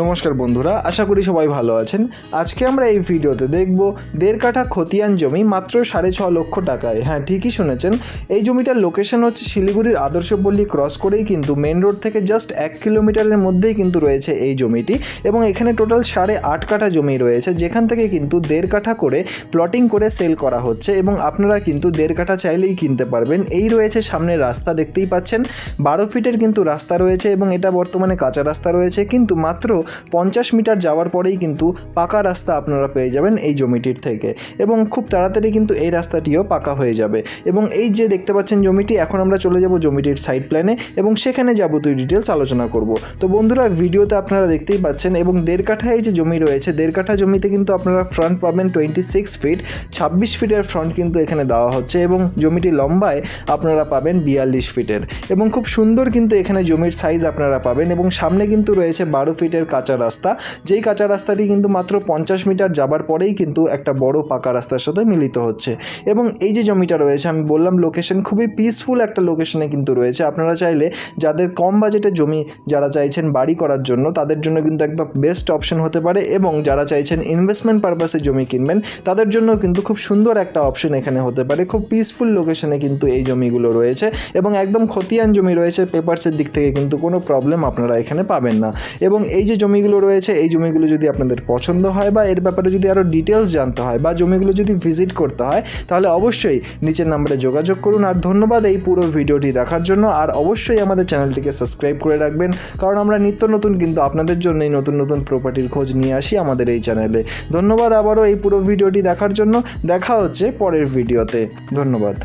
নমস্কার বন্ধুরা, আশা করি সবাই ভালো আছেন। আজকে আমরা এই ভিডিওতে দেখব 1.5 কাঠা খতিয়ান জমি মাত্র 6.5 লক্ষ টাকায়। হ্যাঁ, ঠিকই শুনেছেন। এই জমিটার লোকেশন হচ্ছে শিলিগুড়ির আদর্শপল্লী ক্রস করেই কিন্তু মেন রোড থেকে জাস্ট 1 কিলোমিটারের মধ্যেই কিন্তু রয়েছে এই জমিটি, এবং এখানে টোটাল 8.5 কাঠা জমি রয়েছে, যেখান থেকে কিন্তু 1.5 কাঠা করে প্লটিং করে সেল করা হচ্ছে, এবং আপনারা কিন্তু 1.5 কাঠা চাইলেই কিনতে পারবেন। এই রয়েছে সামনে রাস্তা, দেখতেই পাচ্ছেন 12 ফিটের কিন্তু রাস্তা রয়েছে, এবং এটা বর্তমানে কাঁচা রাস্তা রয়েছে, কিন্তু মাত্র 50 মিটার যাওয়ার পরেই কিন্তু পাকা রাস্তা আপনারা পেয়ে যাবেন এই জমিটির থেকে, এবং খুব তাড়াতাড়ি কিন্তু এই রাস্তাটিও পাকা হয়ে যাবে। এবং এই যে দেখতে পাচ্ছেন জমিটি, এখন আমরা চলে যাব জমিটির সাইড প্ল্যানে, এবং সেখানে যাবতীয় ডিটেলস আলোচনা করব। তো বন্ধুরা, ভিডিওতে আপনারা দেখতেই পাচ্ছেন, এবং 1.5 কাঠা এই যে জমি রয়েছে, 1.5 কাঠা জমিতে কিন্তু আপনারা ফ্রন্ট পাবেন 26 ফিট, 26 ফিটের ফ্রন্ট কিন্তু এখানে দেওয়া হচ্ছে, এবং জমিটি লম্বায় আপনারা পাবেন 42 ফিটের, এবং খুব সুন্দর কিন্তু এখানে জমির সাইজ আপনারা পাবেন। এবং সামনে কিন্তু রয়েছে 12 ফিটের কাঁচা রাস্তা, যেই কাঁচা রাস্তাটি কিন্তু মাত্র 50 মিটার যাবার পরেই কিন্তু একটা বড় পাকা রাস্তার সাথে মিলিত হচ্ছে। এবং এই যে জমিটা রয়েছে, আমি বললাম লোকেশন খুবই পিসফুল একটা লোকেশনে কিন্তু রয়েছে। আপনারা চাইলে যাদের কম বাজেটে জমি যারা চাইছেন বাড়ি করার জন্য, তাদের জন্য কিন্তু একদম বেস্ট অপশন হতে পারে, এবং যারা চাইছেন ইনভেস্টমেন্ট পারপাসে জমি কিনবেন তাদের জন্য কিন্তু খুব সুন্দর একটা অপশন এখানে হতে পারে। খুব পিসফুল লোকেশনে কিন্তু এই জমিগুলো রয়েছে, এবং একদম খতিয়ান জমি রয়েছে, পেপারসের দিক থেকে কিন্তু কোনো প্রবলেম আপনারা এখানে পাবেন না। এবং এই যে জমিগুলো রয়েছে, এই জমিগুলো যদি আপনাদের পছন্দ হয় বা এর ব্যাপারে যদি আরও ডিটেলস জানতে হয় বা জমিগুলো যদি ভিজিট করতে হয়, তাহলে অবশ্যই নিচের নাম্বারে যোগাযোগ করুন। আর ধন্যবাদ এই পুরো ভিডিওটি দেখার জন্য। আর অবশ্যই আমাদের চ্যানেলটিকে সাবস্ক্রাইব করে রাখবেন, কারণ আমরা নিত্য নতুন কিন্তু আপনাদের জন্যই নতুন নতুন প্রপার্টির খোঁজ নিয়ে আসি আমাদের এই চ্যানেলে। ধন্যবাদ আবারও এই পুরো ভিডিওটি দেখার জন্য। দেখা হচ্ছে পরের ভিডিওতে। ধন্যবাদ।